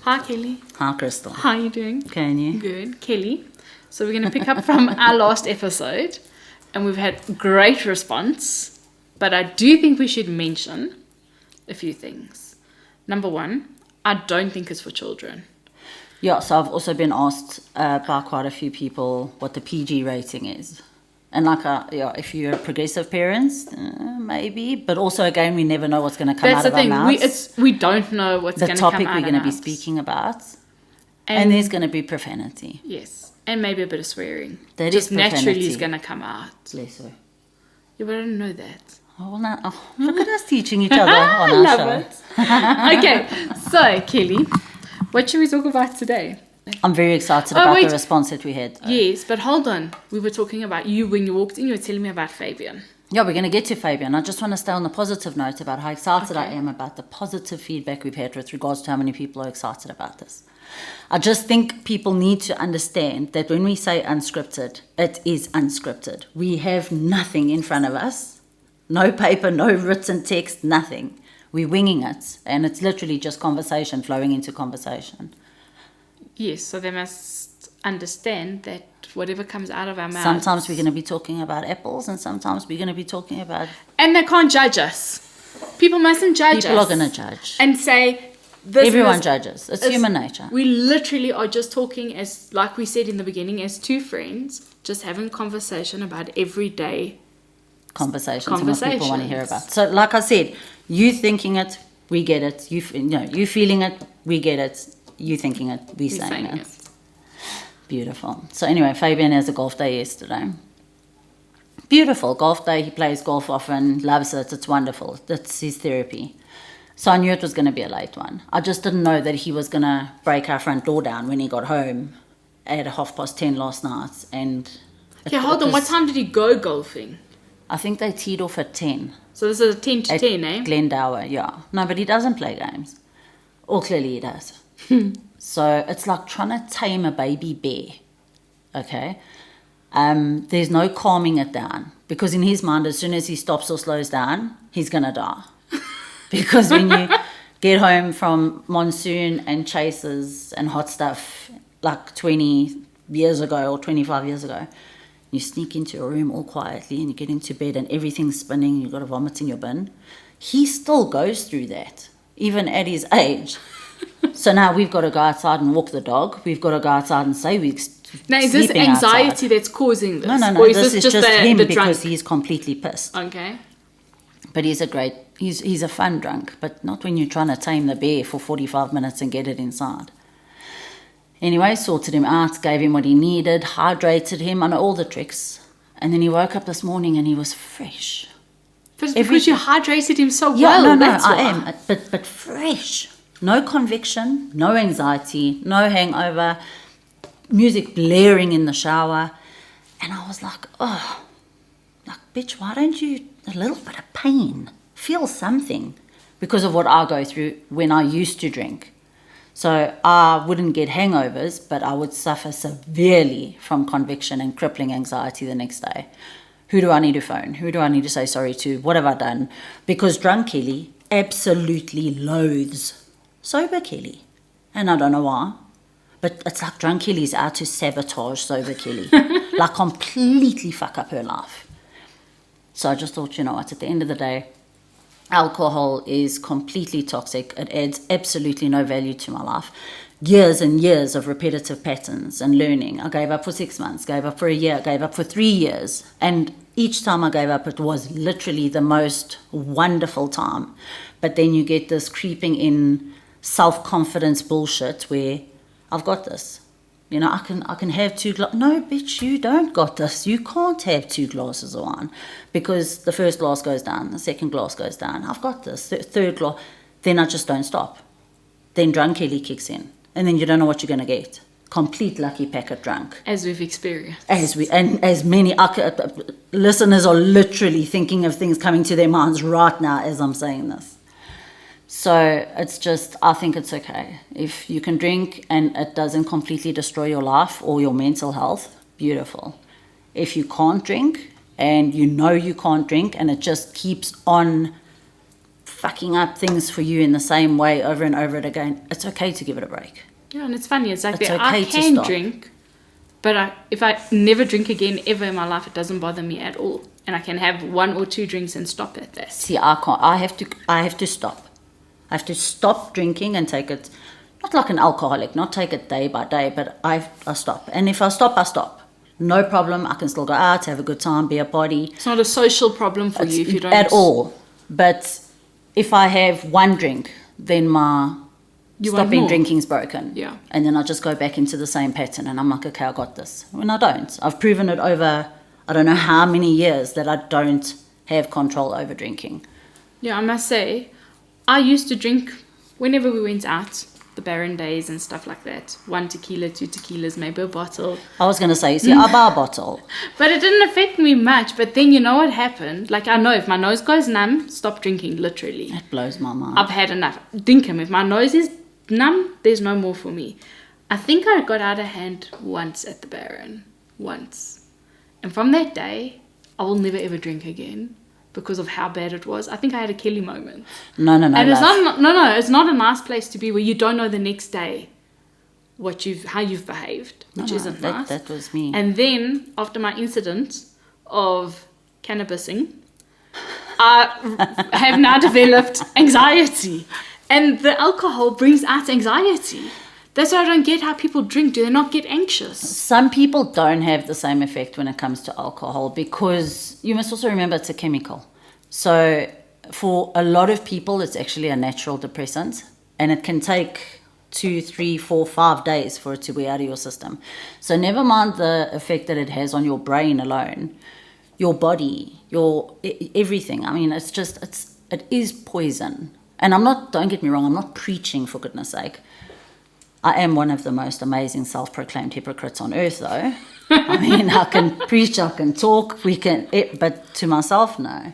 Hi, Kelly. Hi, Kristal. How are you doing? Can you? Good. Kelly. So we're going to pick up from our last episode, and we've had great response, but I do think we should mention a few things. Number one, I don't think it's for children. Yeah, so I've also been asked by quite a few people what the PG rating is. And if you're progressive parents, maybe. But also, again, we never know what's going to come out of our mouths. That's the thing. We don't know what's going to come out of our mouths. The topic we're going to be speaking about. And there's going to be profanity. Yes. And maybe a bit of swearing. That just is profanity. Naturally is going to come out. Bless her. Yeah, but I didn't know that. Oh, well, now, look at us teaching each other on our show. I love it. Okay. So, Kelly, what should we talk about today? I'm very excited about the response that we had. Yes, but hold on. We were talking about you when you walked in. You were telling me about Fabian. Yeah, we're going to get to Fabian. I just want to stay on the positive note about how excited I am about the positive feedback we've had with regards to how many people are excited about this. I just think people need to understand that when we say unscripted, it is unscripted. We have nothing in front of us. No paper, no written text, nothing. We're winging it. And it's literally just conversation flowing into conversation. Yes, so they must understand that whatever comes out of our mouths... Sometimes we're going to be talking about apples and sometimes we're going to be talking about... And they can't judge us. People mustn't judge us. People are going to judge. And say... Everyone judges. It's human nature. We literally are just talking as, like we said in the beginning, as two friends, just having a conversation about everyday... Conversations and what people want to hear about. So, like I said, you thinking it, we get it. You feeling it, we get it. You thinking it, we saying it. Beautiful. So anyway, Fabian has a golf day yesterday. Beautiful golf day. He plays golf often, loves it. It's wonderful. That's his therapy. So I knew it was going to be a late one. I just didn't know that he was going to break our front door down when he got home at 10:30 last night. And okay, hold on. What time did he go golfing? I think they teed off at 10. So this is a 10 to 10, eh? Glendower, yeah. No, but he doesn't play games. Or clearly he does. So it's like trying to tame a baby bear, okay? There's no calming it down because in his mind, as soon as he stops or slows down, he's going to die. Because when you get home from monsoon and chases and hot stuff like 20 years ago or 25 years ago, you sneak into your room all quietly and you get into bed and everything's spinning and you've got to vomit in your bin. He still goes through that, even at his age. So now we've got to go outside and walk the dog. We've got to go outside and say we're now, is this anxiety outside. That's causing this? No. Or is this is just him because drunk? He's completely pissed. Okay. But he's a fun drunk, but not when you're trying to tame the bear for 45 minutes and get it inside. Anyway, sorted him out, gave him what he needed, hydrated him, I know all the tricks. And then he woke up this morning and he was fresh. But because you hydrated him so well. No, that's I am. But fresh. No conviction, no anxiety, no hangover, music blaring in the shower. And I was like, bitch, why don't you, a little bit of pain, feel something, because of what I go through when I used to drink. So I wouldn't get hangovers, but I would suffer severely from conviction and crippling anxiety the next day. Who do I need to phone? Who do I need to say sorry to? What have I done? Because drunk Kelly absolutely loathes sober Kelly. And I don't know why. But it's like drunk Kelly's out to sabotage sober Kelly. Like completely fuck up her life. So I just thought, you know what, at the end of the day, alcohol is completely toxic. It adds absolutely no value to my life. Years and years of repetitive patterns and learning. I gave up for 6 months, gave up for a year, gave up for 3 years. And each time I gave up, it was literally the most wonderful time. But then you get this creeping in self-confidence bullshit where I've got this. You know, I can have 2 glasses. No, bitch, you don't got this. You can't have 2 glasses of wine because the first glass goes down, the second glass goes down. I've got this. Third glass. Then I just don't stop. Then drunk Kelly kicks in. And then you don't know what you're going to get. Complete lucky packet drunk. As we've experienced. As many listeners are literally thinking of things coming to their minds right now as I'm saying this. So it's just, I think it's okay. If you can drink and it doesn't completely destroy your life or your mental health, beautiful. If you can't drink and you know you can't drink and it just keeps on fucking up things for you in the same way over and over again, it's okay to give it a break. Yeah, and it's funny. It's like It's okay I to can stop. drink, but if I never drink again ever in my life, it doesn't bother me at all. And I can have 1 or 2 drinks and stop at that. See, I can't. I have to stop. I have to stop drinking and take it, not like an alcoholic, not take it day by day, but I stop. And if I stop, I stop. No problem. I can still go out, have a good time, be a party. It's not a social problem for you if you don't. At all. But if I have 1 drink, then my You want stopping more. drinking's broken. Yeah. And then I just go back into the same pattern and I'm like, okay, I got this. When I don't. I've proven it over, I don't know how many years that I don't have control over drinking. Yeah, I must say, I used to drink whenever we went out, the barren days and stuff like that. 1 tequila, 2 tequilas, maybe a bottle. I was going to say, see, I buy a bottle. But it didn't affect me much. But then you know what happened? Like, I know if my nose goes numb, stop drinking, literally. It blows my mind. I've had enough. Dinkum, if my nose is numb, there's no more for me. I think I got out of hand once at the Baron. Once. And from that day, I will never ever drink again because of how bad it was. I think I had a Kelly moment. No, And it's love. not it's not a nice place to be where you don't know the next day how you've behaved, which isn't nice. That was me. And then after my incident of cannabising, I have now developed anxiety. And the alcohol brings out anxiety. That's why I don't get how people drink. Do they not get anxious? Some people don't have the same effect when it comes to alcohol because you must also remember it's a chemical. So for a lot of people, it's actually a natural depressant and it can take 2, 3, 4, 5 days for it to be out of your system. So never mind the effect that it has on your brain alone, your body, your everything. I mean, it is poison. And don't get me wrong, I'm not preaching, for goodness sake. I am one of the most amazing self-proclaimed hypocrites on earth, though. I mean, I can preach, I can talk, but to myself, no.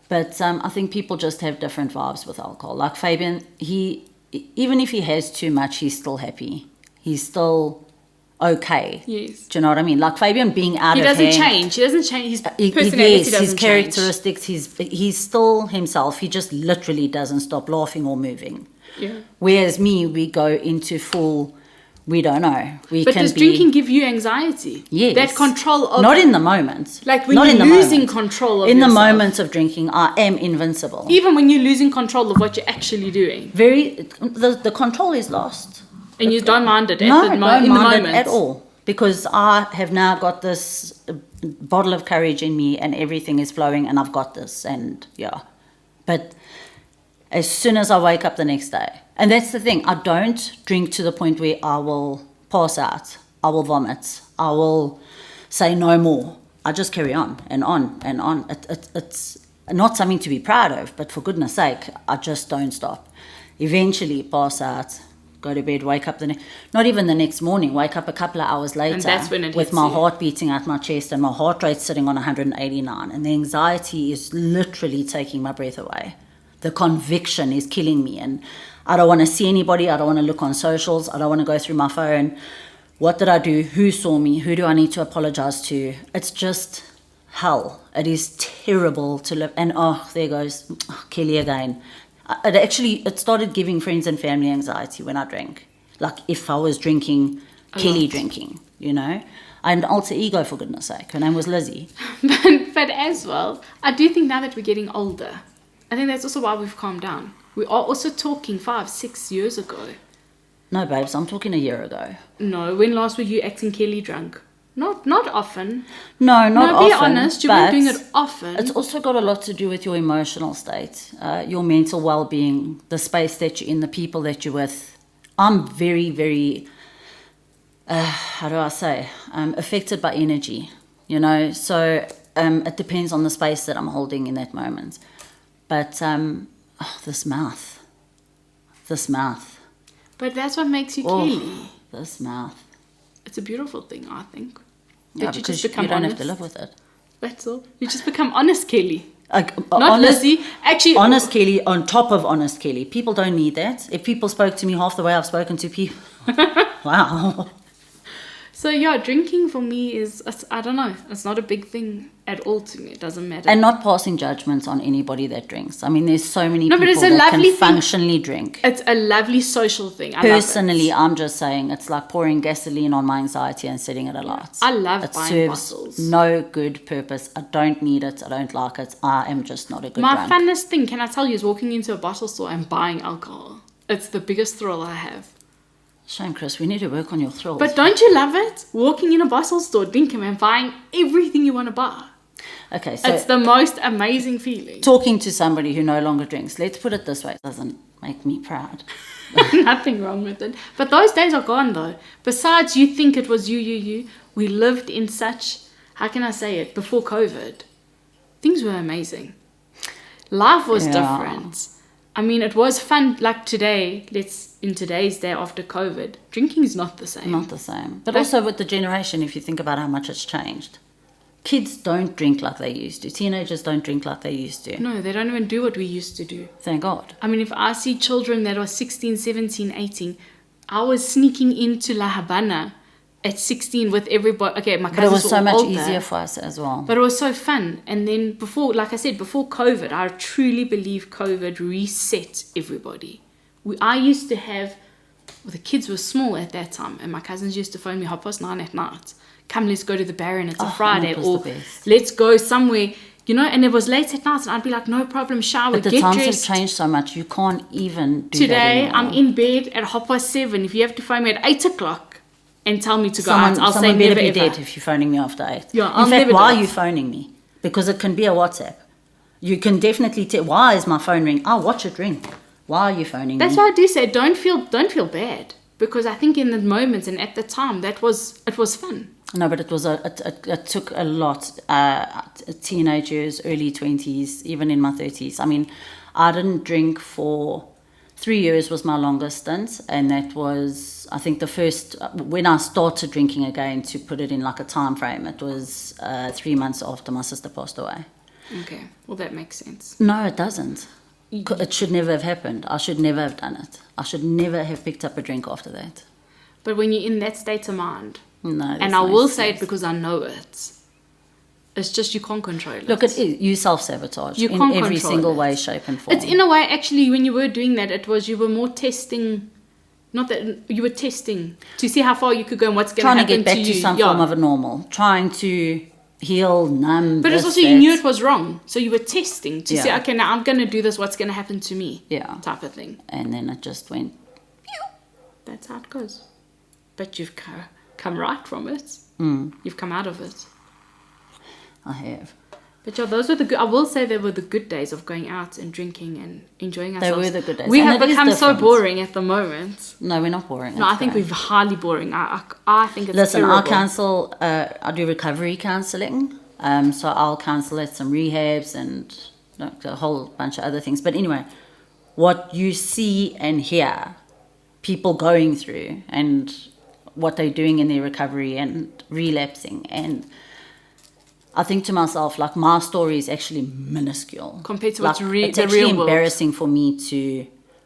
But I think people just have different vibes with alcohol. Like Fabian, even if he has too much, he's still happy. He's still okay. Yes. Do you know what I mean? Like Fabian being out He of doesn't hand. change. He doesn't change. His personality Yes, doesn't his change. characteristics, he's still himself. He just literally doesn't stop laughing or moving. Yeah. Whereas me, we go into full, we don't know. But does drinking give you anxiety? Yes. That control of... Not in the moment. Like when Not you're in the losing moment. control of In yourself. the moment of drinking, I am invincible. Even when you're losing control of what you're actually doing. The control is lost. And you don't mind it No, I in don't the mind moment. it at all. Because I have now got this bottle of courage in me and everything is flowing and I've got this and yeah. But as soon as I wake up the next day, and that's the thing, I don't drink to the point where I will pass out, I will vomit, I will say no more. I just carry on and on and on. It's not something to be proud of, but for goodness sake, I just don't stop. Eventually pass out, go to bed, wake up not even the next morning, wake up a couple of hours later And that's when it with hits my you. heart beating out my chest and my heart rate sitting on 189 and the anxiety is literally taking my breath away. The conviction is killing me and I don't want to see anybody, I don't want to look on socials, I don't want to go through my phone. What did I do? Who saw me? Who do I need to apologize to? It's just hell. It is terrible to live. And there goes Kelly again. It started giving friends and family anxiety when I drank. Like if I was drinking, Kelly drinking, you know. I had an alter ego, for goodness sake. Her name was Lizzie. But as well, I do think now that we're getting older, I think that's also why we've calmed down. We are also talking 5-6 years ago. No, babes, I'm talking a year ago. No, when last were you acting Kelly drunk? Not often. No, not often. Be honest, you weren't doing it often. It's also got a lot to do with your emotional state, your mental well-being, the space that you're in, the people that you're with. I'm very, very, how do I say, affected by energy, you know. So it depends on the space that I'm holding in that moment. But this mouth. But that's what makes you Oh, Kelly. this mouth. It's a beautiful thing, I think. Yeah, That you because just become you don't honest. have to live with it. That's all. You just become honest, Kelly. Not Not Lizzie. Actually, honest Kelly on top of honest Kelly. People don't need that. If people spoke to me half the way I've spoken to people, wow. So yeah, drinking for me is, I don't know, it's not a big thing at all to me. It doesn't matter. And not passing judgments on anybody that drinks. I mean, there's so many No, but people it's a that lovely can thing. functionally drink. It's a lovely social thing. I Personally, love I'm just saying it's like pouring gasoline on my anxiety and setting it alight. I love it buying serves bottles. no good purpose. I don't need it. I don't like it. I am just not a good My drunk. funnest thing, can I tell you, is walking into a bottle store and buying alcohol. It's the biggest thrill I have. Shame, Chris. We need to work on your thrills. But don't you love it? Walking in a bottle store, drinking and buying everything you want to buy. Okay, so It's the most amazing feeling. talking to somebody who no longer drinks, let's put it this way, it doesn't make me proud. Nothing wrong with it. But those days are gone though. Besides, you think it was you. We lived in such, how can I say it, before COVID. Things were amazing. Life was different. I mean, it was fun. Like today, in today's day after COVID, drinking is not the same. Not the same. But also with the generation, if you think about how much it's changed. Kids don't drink like they used to. Teenagers don't drink like they used to. No, they don't even do what we used to do. Thank God. I mean, if I see children that are 16, 17, 18, I was sneaking into La Habana at 16 with everybody. Okay, my But cousins it was were so all much older, easier for us as well. but it was so fun. And then before, like I said, before COVID, I truly believe COVID reset everybody. I used to have, well, the kids were small at that time, and my cousins used to phone me 9:30 at night. Come, let's go to the Baron, it's a Friday, that was or the best. let's go somewhere, and it was late at night, and I'd be like, no problem, shower, But the get times dressed. have changed so much, you can't even do that Today, anymore. I'm in bed at 7:30. If you have to phone me at 8 o'clock and tell me to go out, I'll say someone never better be ever. dead if you're phoning me after 8. Yeah, I'll in fact, never why do are it. you phoning me? Because it can be a WhatsApp. You can definitely tell, why is my phone ring? I'll watch it ring. Why are you phoning That's me? why I do say don't feel bad, because I think in the moments and at the time it was fun. No, but it was it took a lot. Teenage years, early 20s, even in my 30s. I mean, I didn't drink for 3 years was my longest stint, and that was, I think, the first when I started drinking again. To put it in like a time frame, it was 3 months after my sister passed away. Okay, well that makes sense. No, it doesn't. It should never have happened. I should never have done it. I should never have picked up a drink after that. But when you're in that state of mind, No, and I will say it because I know it, it's just you can't control it. Look, it is. You self-sabotage You in can't every control single it. way, shape and form. It's in a way, actually, when you were doing that, you were more testing, not that, you were testing to see how far you could go and what's going to trying happen to get back you. to some Yeah. form of a normal. Trying to heal, numb. But it's this, also, you that. knew it was wrong. So you were testing to say, Yeah. okay, now I'm going to do this, what's going to happen to me? Yeah. Type of thing. And then it just went. That's how it goes. But you've come right from it. You've come out of it. I have. But yeah, those were I will say they were the good days of going out and drinking and enjoying They ourselves. were the good days. We And have it is become so different. boring at the moment. No, we're not boring. No, It's I think great. we're highly boring. I think it's Listen, terrible. I counsel. I do recovery counselling. So I'll counsel at some rehabs and a whole bunch of other things. But anyway, what you see and hear people going through and what they're doing in their recovery and relapsing, and I think to myself, like, my story is actually minuscule Compared to like, what's it's the actually real world. embarrassing for me to,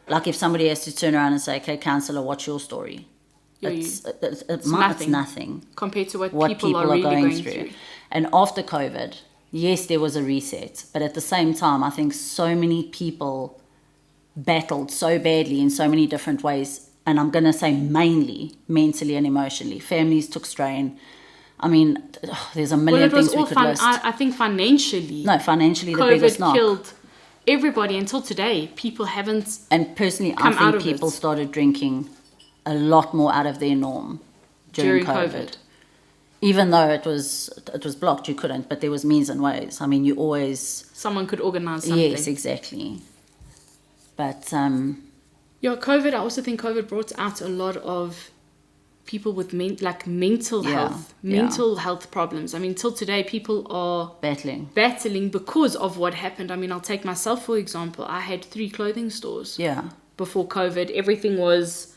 like, if somebody has to turn around and say, okay, counsellor, what's your story? Yeah, It's nothing. nothing Compared to what what people are really going through. And after COVID, yes, there was a reset, but at the same time, I think so many people battled so badly in so many different ways, and I'm going to say mainly mentally and emotionally. Families took strain. I mean, there's a million Well, it was things we all could fun. list. I think financially, No, financially, the biggest COVID knock. killed everybody until today. People haven't. And personally, come I out think of people it. started drinking a lot more out of their norm during COVID. Even though it was blocked, you couldn't, but there was means and ways. I mean, you always... Someone could organize something. Yes, exactly. But, Yeah, COVID, I also think COVID brought out a lot of people with mental health problems. I mean, till today, people are battling because of what happened. I mean, I'll take myself, for example. I had 3 clothing stores. Yeah. Before COVID, everything was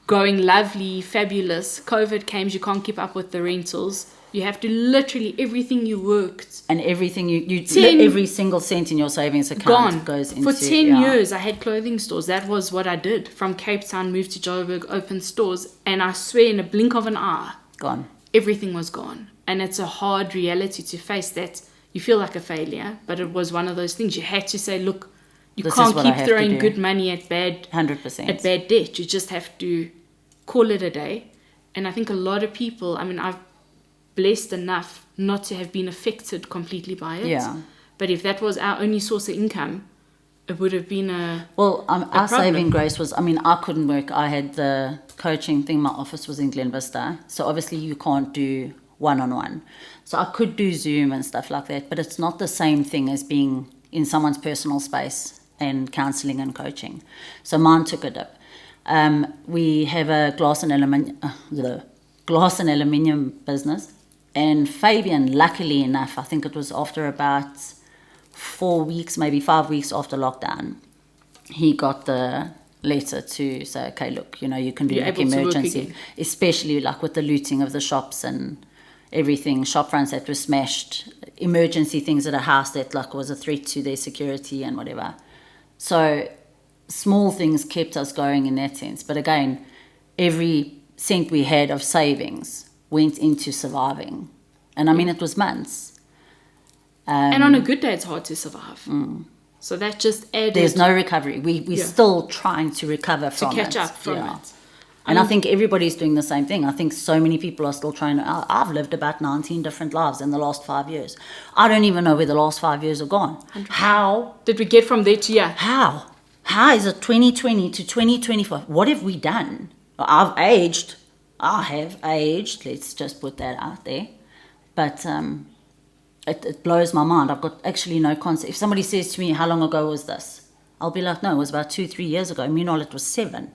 going lovely, fabulous. COVID came, you can't keep up with the rentals. You have to literally, everything you worked. And everything every single cent in your savings account goes into... For 10 years, I had clothing stores. That was what I did. From Cape Town, moved to Joburg, opened stores. And I swear, in a blink of an eye, Gone. Everything was gone. And it's a hard reality to face that you feel like a failure, but it was one of those things you had to say, look, you This is can't what I keep have to throwing do. good money at bad 100%. debt. You just have to call it a day. And I think a lot of people, I mean, I've blessed enough not to have been affected completely by it. Yeah. But if that was our only source of income, it would have been Well, our problem. saving grace was, I mean, I couldn't work. I had the coaching thing. My office was in Glen Vista. So obviously you can't do one-on-one. So I could do Zoom and stuff like that, but it's not the same thing as being in someone's personal space and counseling and coaching. So mine took a dip. We have a glass and aluminium business. And Fabian, luckily enough, I think it was after about 4 weeks, maybe 5 weeks after lockdown, he got the letter to say, okay, look, you know, you can do You're like able to work emergency, again. especially like with the looting of the shops and everything, shop fronts that were smashed, emergency things at a house that like was a threat to their security and whatever. So small things kept us going in that sense. But again, every cent we had of savings went into surviving. And I mean, it was months. and on a good day, it's hard to survive. So that just added There's no recovery. We're still trying to recover to from it. catch up from it. And I think everybody's doing the same thing. I think so many people are still trying to... I've lived about 19 different lives in the last 5 years. I don't even know where the last 5 years are gone. 100%. How? Did we get from there to here? How? How is it 2020 to 2025? What have we done? I've aged. I have aged. Let's just put that out there. But it blows my mind. I've got actually no concept. If somebody says to me, how long ago was this? I'll be like, no, it was about 2-3 years ago. Meanwhile, it was 7.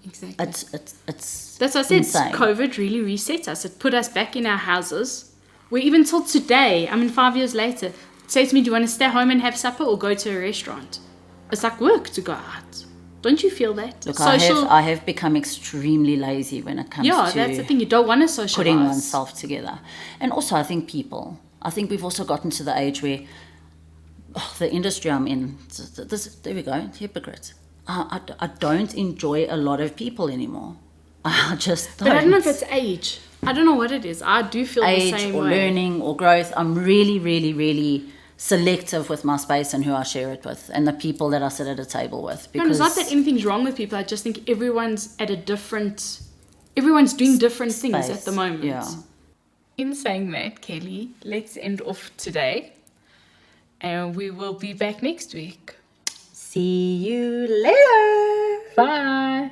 Exactly. It's That's what I said. insane. COVID really reset us. It put us back in our houses. We even till today, I mean, 5 years later, say to me, do you want to stay home and have supper or go to a restaurant? It's like work to go out. Don't you feel that? Look, I have become extremely lazy when it comes to that's the thing. You don't want to socialize. putting oneself together. And also, I think we've also gotten to the age where the industry I'm in, there we go, hypocrites. I don't enjoy a lot of people anymore. I just don't. But I don't know if it's age. I don't know what it is. I do feel age the same or way. learning or growth. I'm really, really, really selective with my space and who I share it with and the people that I sit at a table with. No, it's not that anything's wrong with people. I just think everyone's doing different things at the moment. Yeah. In saying that, Kelly, let's end off today. And we will be back next week. See you later. Bye.